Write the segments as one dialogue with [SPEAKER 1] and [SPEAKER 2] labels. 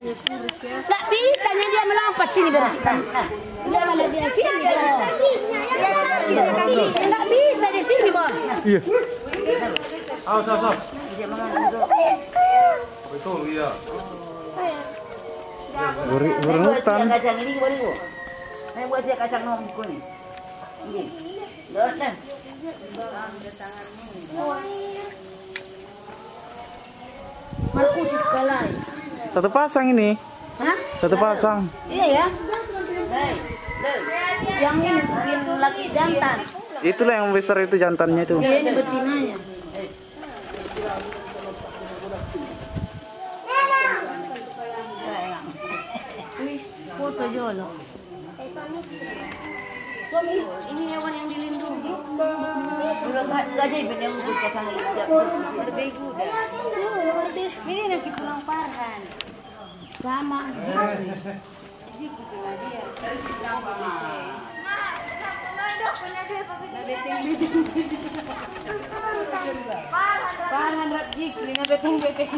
[SPEAKER 1] Nggak bisanya dia melompat sini baru cepat. Dia malah dia sini boh. Nggak bisa di sini boh.
[SPEAKER 2] Iya.
[SPEAKER 3] Awas. Betul iya.
[SPEAKER 2] Burung hutan.
[SPEAKER 4] Kacang ini boleh bu. Saya buat dia kacang nom kuning. Ini. Lihat.
[SPEAKER 1] Markus kalai.
[SPEAKER 2] Satu pasang ini.
[SPEAKER 1] Hah?
[SPEAKER 2] Satu pasang.
[SPEAKER 1] Iya ya. Yang ini mungkin laki jantan.
[SPEAKER 2] Itulah yang besar itu jantannya itu.
[SPEAKER 1] Iya ini betinanya. Wih, foto jolo. Suami, ini hewan yang dilindungi.
[SPEAKER 4] Gajah yang untuk kacang hijau.
[SPEAKER 1] Lebih kuda. Ini lagi pulang Farhan. Sama. Farhan Rajik, ini beteng-beteng.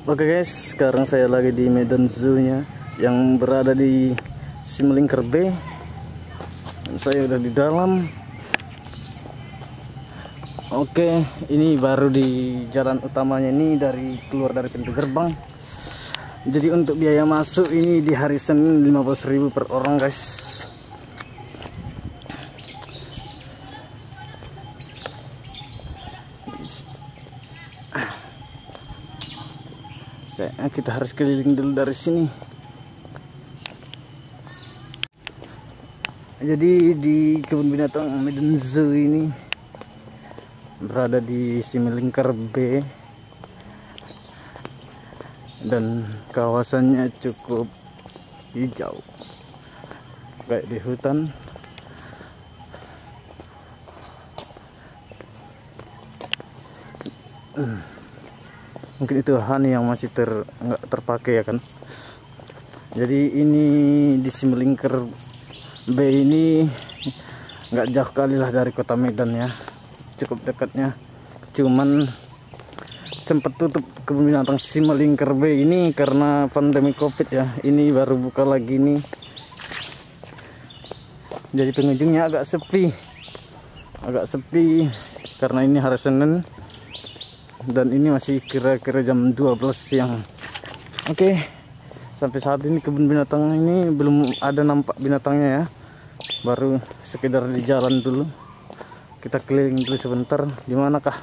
[SPEAKER 2] Oke guys, sekarang saya lagi di Medan Zoo-nya yang berada di Simlingkar B. Dan saya udah di dalam. Oke, ini baru di jalan utamanya ini keluar dari pintu gerbang. Jadi untuk biaya masuk ini di hari Senin 15.000 per orang guys. Kayaknya kita harus keliling dulu dari sini. Jadi di kebun binatang Medan Zoo ini berada di Simlingkar B dan kawasannya cukup hijau kayak di hutan. Mungkin itu honey yang masih nggak terpakai ya kan. Jadi ini di Simlingkar B ini nggak jauh kali lah dari kota Medan ya, cukup dekatnya. Cuman sempat tutup kebun binatang Simlingkar B ini karena pandemi COVID ya. Ini baru buka lagi nih. Jadi pengunjungnya agak sepi karena ini hari Senin. Dan ini masih kira-kira jam 12 siang. Oke, sampai saat ini kebun binatang ini belum ada nampak binatangnya ya. Baru sekedar di jalan dulu. Kita keliling dulu sebentar. Di manakah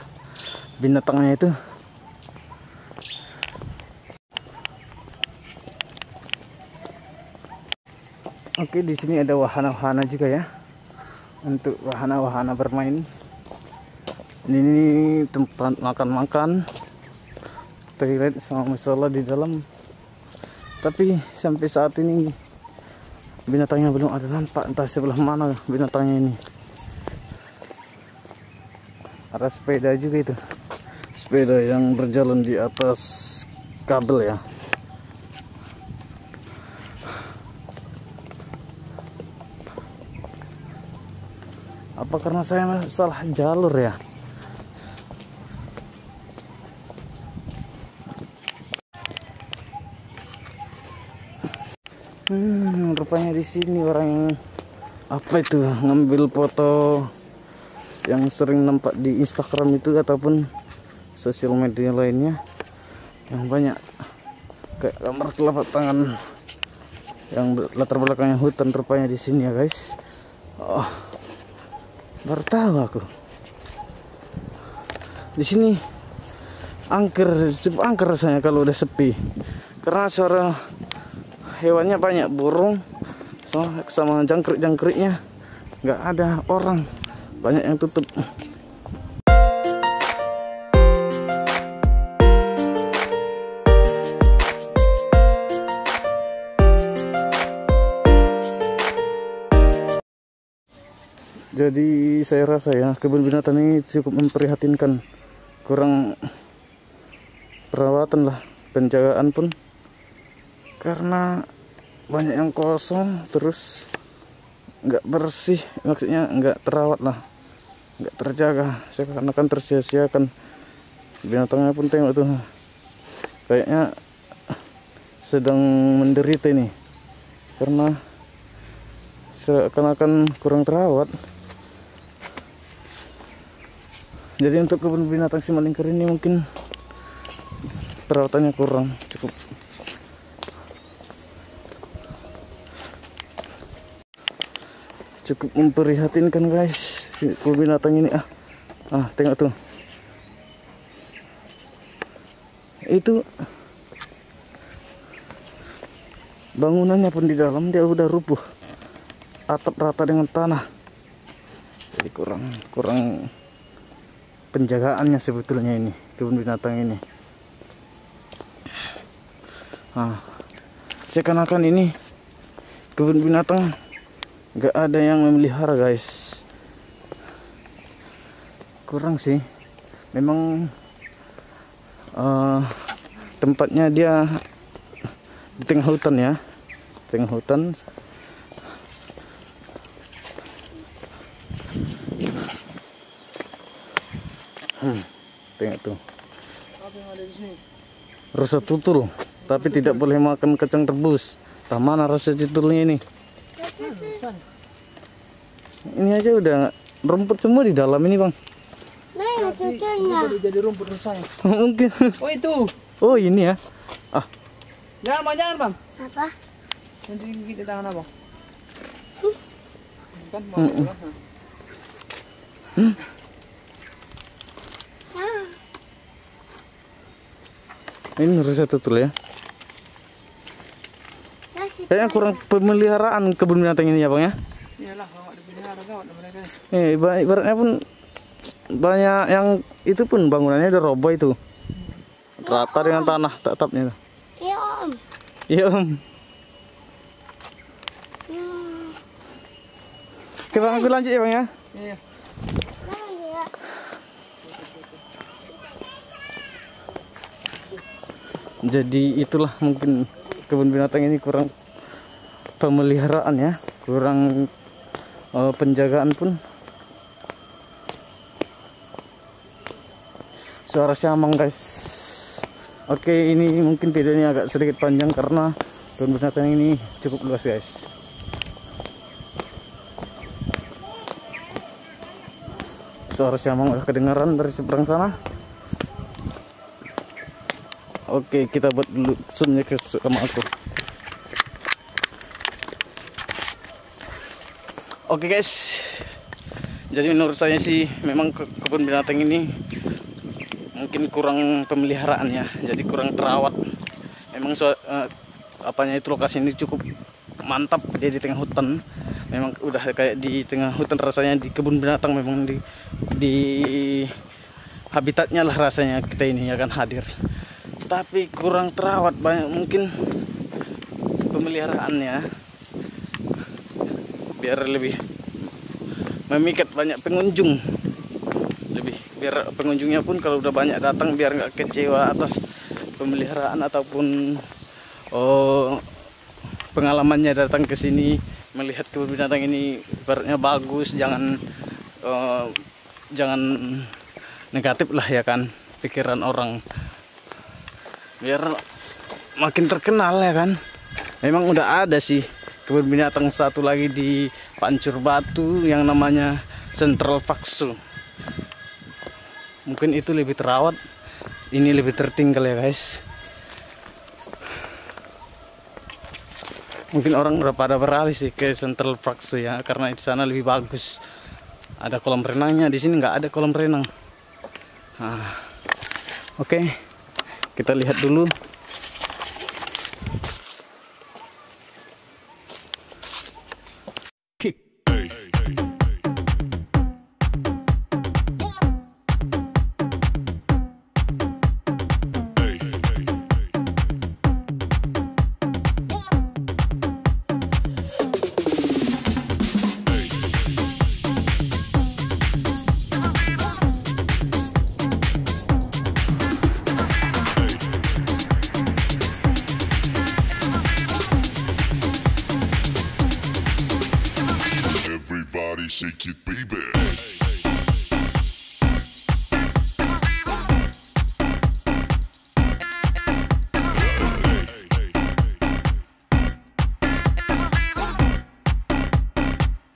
[SPEAKER 2] binatangnya itu? Oke, di sini ada wahana-wahana juga ya. Untuk wahana-wahana bermain. Ini tempat makan-makan, toilet sama musola di dalam. Tapi sampai saat ini binatangnya belum ada nampak, entah sebelah mana binatangnya ini. Ada sepeda juga itu, sepeda yang berjalan di atas kabel ya. Apa karena saya salah jalur ya? Rupanya di sini orang yang apa itu ngambil foto yang sering nampak di Instagram itu ataupun sosial media lainnya yang banyak kayak gambar telapak tangan yang latar belakangnya hutan. Rupanya di sini ya guys. Oh, baru tahu aku. Di sini angker, cukup angker rasanya kalau udah sepi karena suara hewannya banyak, burung sama jangkrik-jangkriknya nggak ada orang, banyak yang tutup. Jadi saya rasa ya kebun binatang ini cukup memprihatinkan, kurang perawatan lah, penjagaan pun karena banyak yang kosong, terus nggak bersih, maksudnya nggak terawat lah, nggak terjaga, seakan-akan tersia-siakan. Binatangnya pun tengok tuh, kayaknya sedang menderita ini karena seakan-akan kurang terawat. Jadi untuk kebun binatang Simalingkar ini mungkin perawatannya kurang cukup memprihatinkan guys, si kebun binatang ini. Tengok tuh, itu bangunannya pun di dalam dia udah rubuh, atap rata dengan tanah. Jadi kurang penjagaannya sebetulnya ini kebun binatang ini. Seakan-akan ini kebun binatang nggak ada yang memelihara guys. Kurang sih, memang tempatnya dia di tengah hutan ya, tengah hutan. Tengok tuh, rasa tutul, tapi tidak boleh makan kacang rebus. Tah mana rasa tutulnya ini? Ini aja udah rumput semua di dalam ini bang.
[SPEAKER 1] Nah, tutulnya.
[SPEAKER 5] Jadi rumput rusaknya.
[SPEAKER 2] Mungkin.
[SPEAKER 5] Oh itu.
[SPEAKER 2] Oh ini ya.
[SPEAKER 5] Jangan bang, jangan bang.
[SPEAKER 1] Apa?
[SPEAKER 5] Nanti kita tangan abang. Kan mau pulang.
[SPEAKER 2] Ini rasa tutul ya. Kayaknya kurang pemeliharaan kebun binatang ini ya bang ya.
[SPEAKER 5] Iyalah, kalau nggak dipelihara gawat mereka.
[SPEAKER 2] Ibaratnya pun banyak yang itu pun bangunannya udah roboh itu, rata dengan tanah atapnya.
[SPEAKER 1] Iya om.
[SPEAKER 2] Iya om. Oke bang, aku lanjut ya bang ya.
[SPEAKER 5] Iya.
[SPEAKER 2] Jadi itulah mungkin kebun binatang ini kurang pemeliharaan ya, kurang penjagaan pun. Suara siamang guys. Oke, ini mungkin videonya agak sedikit panjang karena kebun binatang ini cukup luas guys. Suara siamang udah kedengaran dari seberang sana. Oke, kita buat dulu zoomnya ke sama aku. Oke guys, jadi menurut saya sih memang kebun binatang ini mungkin kurang pemeliharaannya, jadi kurang terawat. Memang apanya itu lokasi ini cukup mantap, dia di tengah hutan. Memang udah kayak di tengah hutan rasanya, di kebun binatang memang di habitatnya lah rasanya kita ini akan hadir. Tapi kurang terawat, banyak mungkin pemeliharaannya biar lebih memikat banyak pengunjung, lebih biar pengunjungnya pun kalau udah banyak datang biar nggak kecewa atas pemeliharaan ataupun pengalamannya datang ke sini melihat kebun binatang ini ibaratnya bagus. Jangan negatif lah ya kan pikiran orang, biar makin terkenal ya kan. Memang udah ada sih kebun binatang satu lagi di Pancur Batu yang namanya Central Faksu. Mungkin itu lebih terawat, ini lebih tertinggal ya guys. Mungkin orang udah pada beralih sih ke Central Faksu ya, karena di sana lebih bagus. Ada kolam renangnya, di sini nggak ada kolam renang. Oke. Kita lihat dulu.
[SPEAKER 6] shake it, baby.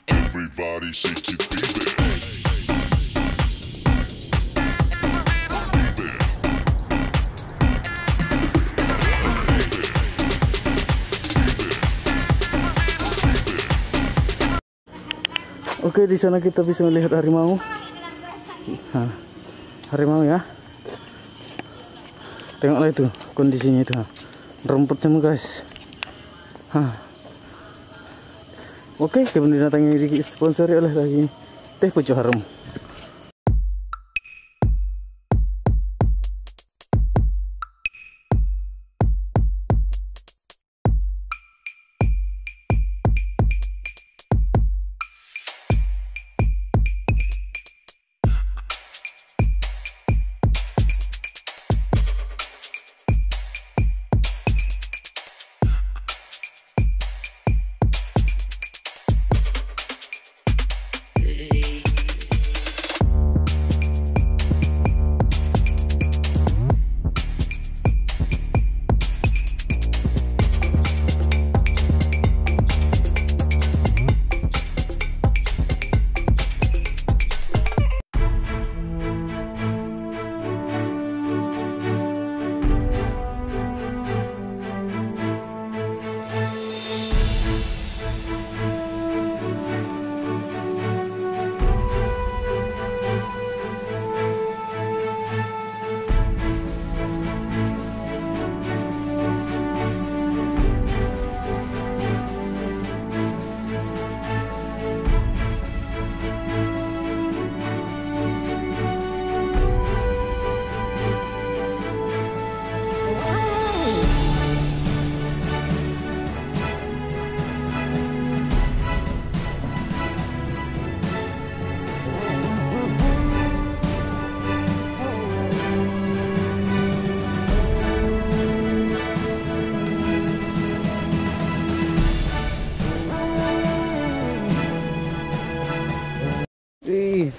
[SPEAKER 6] Everybody shake it, baby.
[SPEAKER 2] Oke, di sana kita bisa melihat harimau. Nah, harimau ya. Tengoklah itu kondisinya itu. Rumput semua guys. Oke, kebun binatang ini disponsori oleh lagi Teh Pucuk Harum.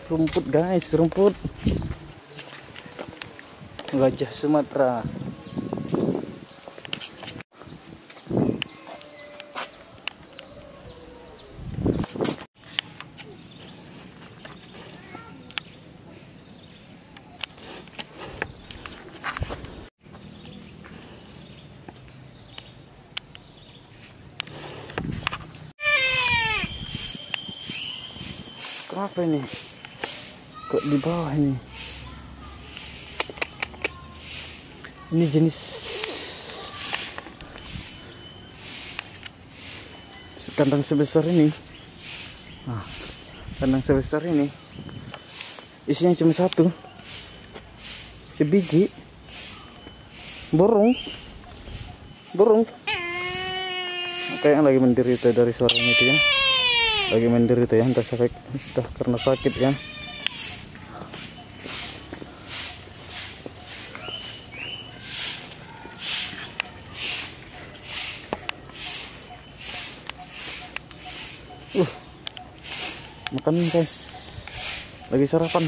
[SPEAKER 2] Rumput guys, rumput gajah Sumatera. Apa ini? Kok di bawah ini? Ini jenis kandang sebesar ini. Nah, kandang sebesar ini isinya cuma satu, sebiji burung. Kayak lagi menderita dari suaranya itu ya. Lagi menderita ya, entah karena sakit ya. Makan guys, lagi sarapan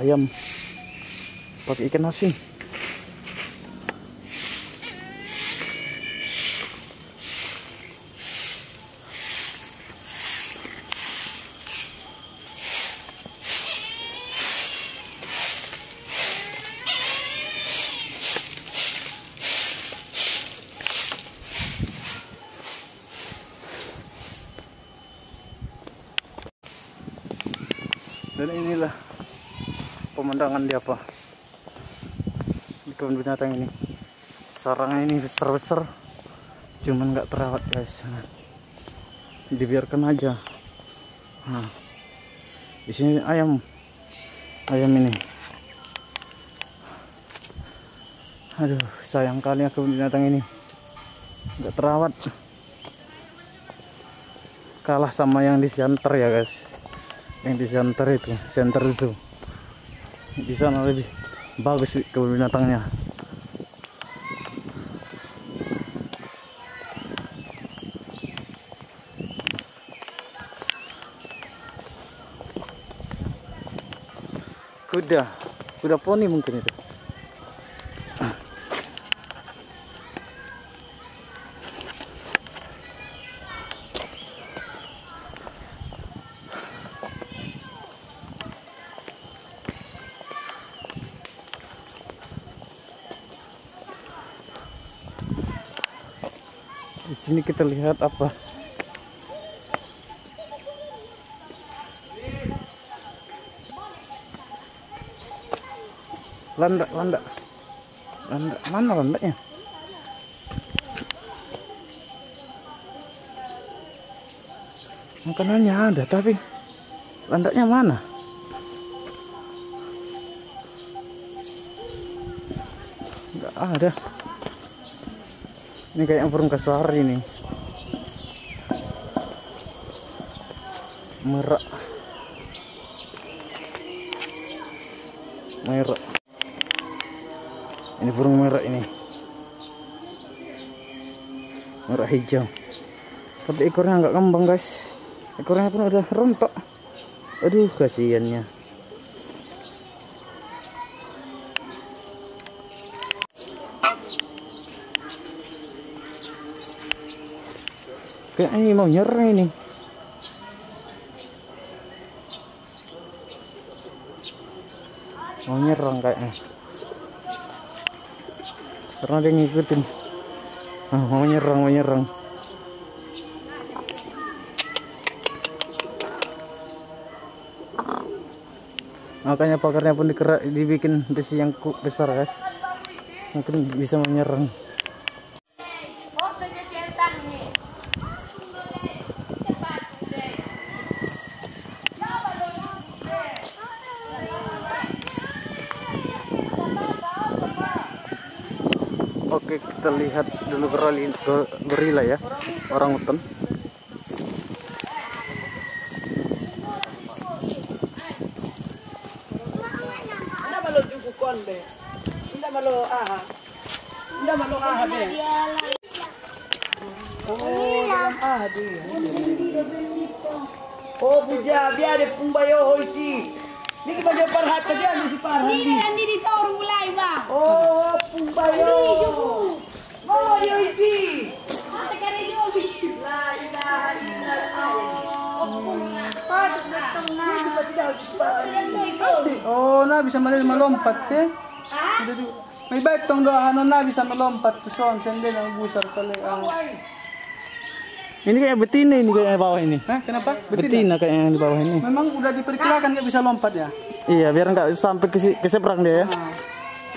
[SPEAKER 2] ayam pakai ikan asin. Dan inilah pemandangan di apa di kebun binatang ini. Sarangnya ini besar-besar, cuman nggak terawat guys. Dibiarkan aja. Nah, di sini ayam ini. Aduh, sayang kali ya kebun binatang ini nggak terawat. Kalah sama yang di Siantar ya guys. Yang di center itu di sana lebih bagus kebun binatangnya. kuda poni mungkin itu. Di sini kita lihat apa? Landak. Mana landaknya? Makanannya ada, tapi landaknya mana? Enggak ada. Ini kayak burung kasuari nih. Merak. Ini burung merak ini. Merak hijau. Tapi ekornya nggak kembang, guys. Ekornya pun udah rontok. Aduh, kasihannya. Kayak ini mau nyerang ini. Mau nyerang kayaknya. Karena dia ngikutin. Mau nyerang. Makanya pakarnya pun dibikin besi yang besar, guys. Mungkin bisa menyerang. Oke, kita lihat dulu gorila ya, orangutan.
[SPEAKER 5] Anda malo juga konde. Anda malo aha. Be. Oh, dalam aha dia. Oh, puja biar dia pumbayo hoisi. Ni kita dia parhat ka dia si parhat.
[SPEAKER 1] Ini Andi di tahun mulai, Bang.
[SPEAKER 5] Oh, pumbayo. Oh, hoisi.
[SPEAKER 1] Mata kare dia habis.
[SPEAKER 5] La ilaha illallah. Oh, na bisa melompat eh. May bait tong doahan na bisa melompat ke son sendiri ang busar kali ang.
[SPEAKER 2] Ini kayak betina ini kayak bawah ini.
[SPEAKER 5] Hah, kenapa?
[SPEAKER 2] Betina kayak yang di bawah ini.
[SPEAKER 5] Memang udah diperkirakan nggak bisa lompat ya?
[SPEAKER 2] Iya, biar nggak sampai ke seberang dia ya.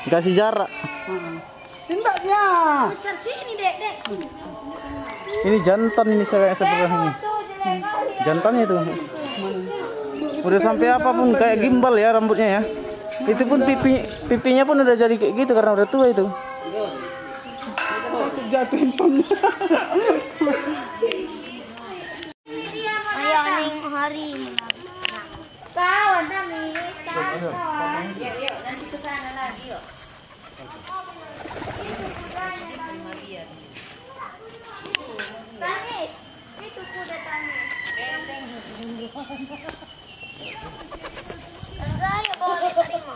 [SPEAKER 2] Kasih jarak.
[SPEAKER 5] Tindaknya.
[SPEAKER 1] Pacar sini, Dek.
[SPEAKER 2] Ini jantan ini kayak seberang ini. Jantannya itu. Udah sampai apapun kayak gimbal ya rambutnya ya. Itu pun pipinya pun udah jadi kayak gitu karena udah tua itu.
[SPEAKER 5] Jatuhin pamnya.
[SPEAKER 1] Ayo ning hari. Kawan kami. Yuk, nanti ke sana lagi yuk. Tanis, itu kuda Tanis. Enggak, ya boleh terima.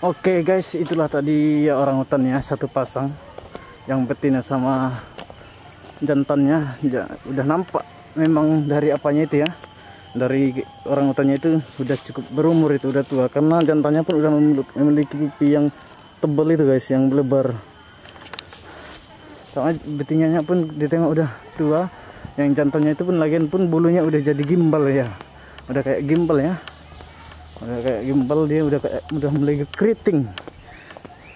[SPEAKER 2] Oke guys, itulah tadi ya orangutan ya, satu pasang yang betina sama jantannya udah nampak memang dari apanya itu ya, dari orangutannya itu udah cukup berumur, itu udah tua karena jantannya pun udah memiliki pipi yang tebal itu guys, yang lebar. Sama betinanya pun ditengok udah tua, yang jantannya itu pun lagian pun bulunya udah jadi gimbal ya, udah kayak gimbal ya. Udah kayak gimbal, dia udah mulai keriting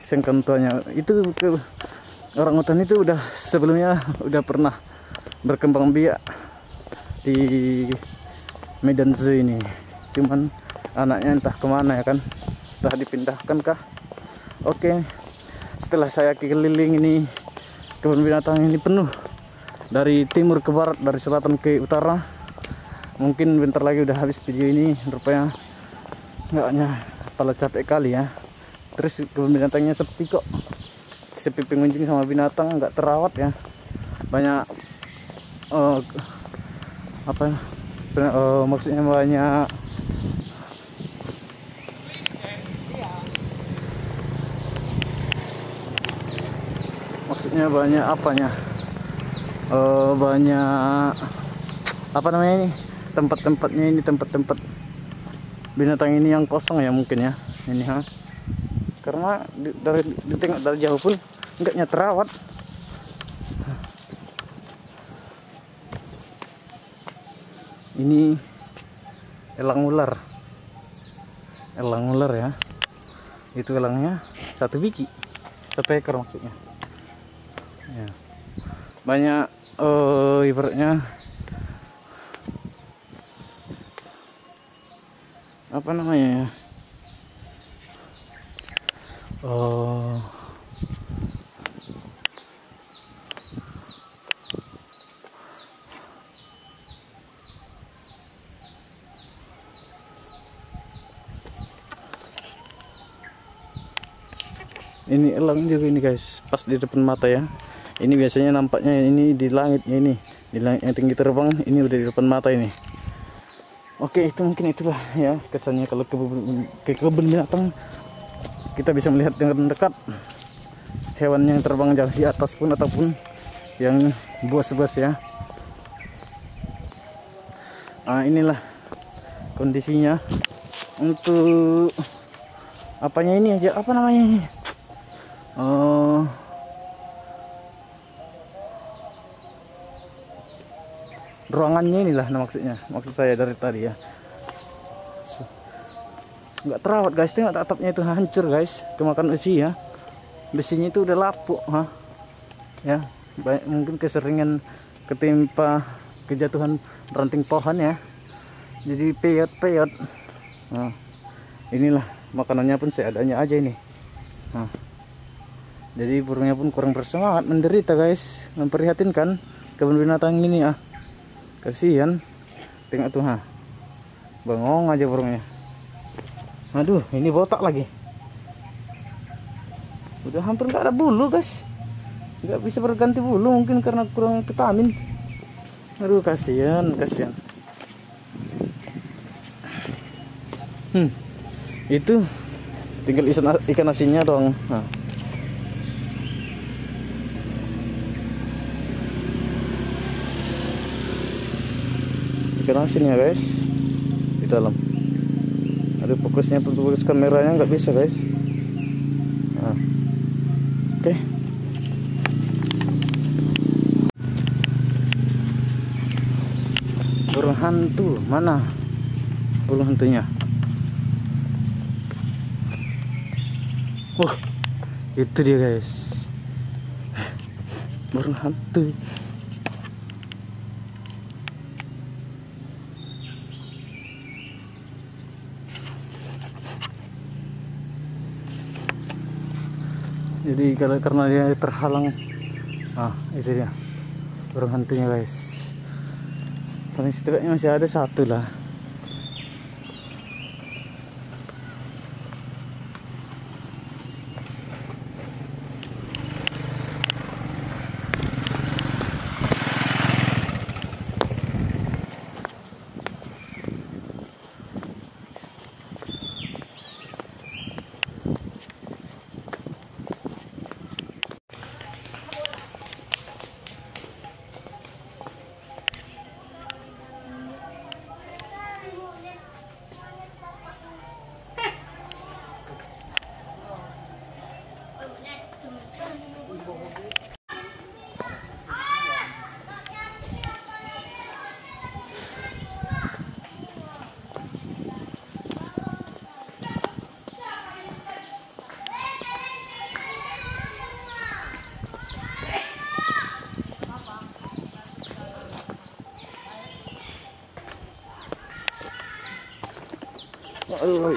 [SPEAKER 2] sengkan tuanya. Itu orangutan itu udah sebelumnya udah pernah berkembang biak di Medan Zoo ini, cuman anaknya entah kemana ya kan, entah dipindahkan kah. Oke, setelah saya keliling ini kebun binatang ini penuh dari timur ke barat, dari selatan ke utara. Mungkin bentar lagi udah habis video ini, rupanya enggaknya kepala capek kali ya. Terus kebun binatangnya sepi kok, sepi pengunjung sama binatang, nggak terawat ya. Banyak maksudnya banyak apanya, banyak apa namanya ini, tempat-tempatnya ini, tempat-tempat binatang ini yang kosong ya mungkin ya ini karena ditengok dari jauh pun enggaknya terawat. Ini elang ular ya, itu elangnya 1 biji, 1 ekor maksudnya ya. Banyak ibaratnya apa namanya ya, ini elang juga ini guys, pas di depan mata ya. Ini biasanya nampaknya ini di langitnya, ini di langit yang tinggi terbang, ini udah di depan mata ini. Oke, itu mungkin itulah ya kesannya kalau ke kebun binatang kita bisa melihat dengan dekat hewan yang terbang jauh di atas pun ataupun yang buas-buas ya. Inilah kondisinya untuk apanya ini aja, apa namanya ini, ruangannya inilah maksud saya dari tadi ya. Nggak terawat guys, tengok atapnya itu hancur guys, kemakan besi ya, besinya itu udah lapuk ya, mungkin keseringan ketimpa kejatuhan ranting pohon ya, jadi peyot. Inilah makanannya pun seadanya aja ini. Jadi burungnya pun kurang bersemangat, menderita guys, memprihatinkan kebun binatang ini kasihan. Tengok tuh bengong aja burungnya. Aduh, ini botak lagi, udah hampir nggak ada bulu guys, nggak bisa berganti bulu mungkin karena kurang vitamin. Aduh, kasihan. Itu tinggal ikan asinnya dong. Ikan asin ya guys di dalam. Ada fokusnya, fokus kameranya nggak bisa guys. Oke. Burung hantu mana? Burung hantunya. Itu dia guys, burung hantu. Jadi karena dia terhalang, itu dia burung hantunya guys. Paling setidaknya masih ada 1 lah.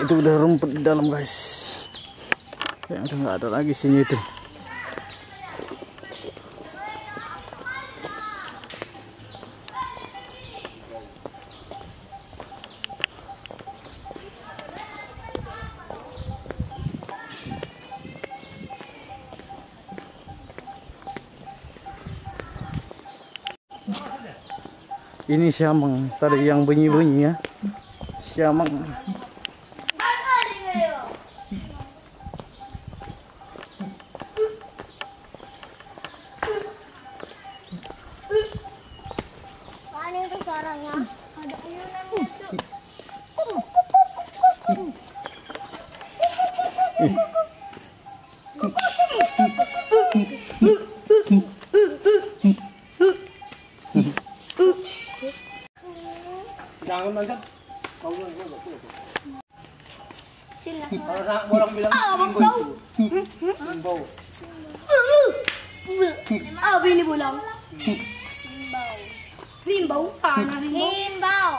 [SPEAKER 2] Itu udah rumput di dalam guys, ya udah nggak ada lagi sini itu. Ini siamang tadi yang bunyi-bunyi ya. Siamang.
[SPEAKER 1] Mana itu suaranya? Ada ayunan itu.
[SPEAKER 5] Jangan lanjut.
[SPEAKER 1] Sila.
[SPEAKER 5] Kalau orang bilang himbau.
[SPEAKER 1] Bini bulang. Himbau. Himbau.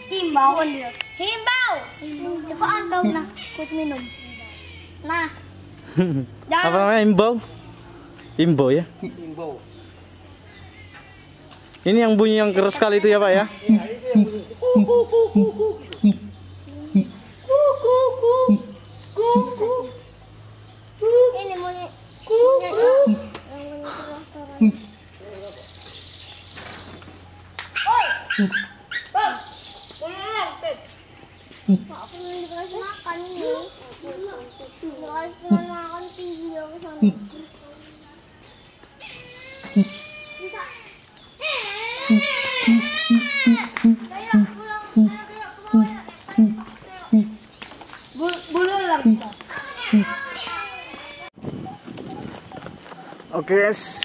[SPEAKER 1] Himbau kan dia. Himbau. Coba angkau nah, kuat minum. Nah.
[SPEAKER 2] Apa namanya himbau? Himbau ya.
[SPEAKER 5] Himbau.
[SPEAKER 2] Ini yang bunyi yang keras sekali itu ya Pak ya.
[SPEAKER 1] Ini bunyi. Aku mau dikasih makan ini. Dikasih makan tinggi aku sana.
[SPEAKER 2] Oke guys,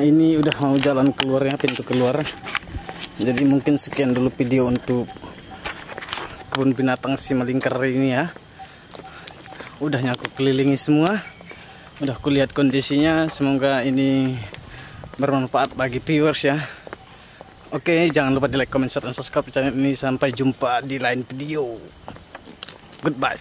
[SPEAKER 2] ini udah mau jalan keluarnya, pintu keluar. Jadi mungkin sekian dulu video untuk kebun binatang Simalingkar ini ya. Udahnya aku kelilingi semua, udah aku lihat kondisinya. Semoga ini bermanfaat bagi viewers ya. Oke, jangan lupa di like, comment, share, dan subscribe channel ini. Sampai jumpa di lain video. Goodbye.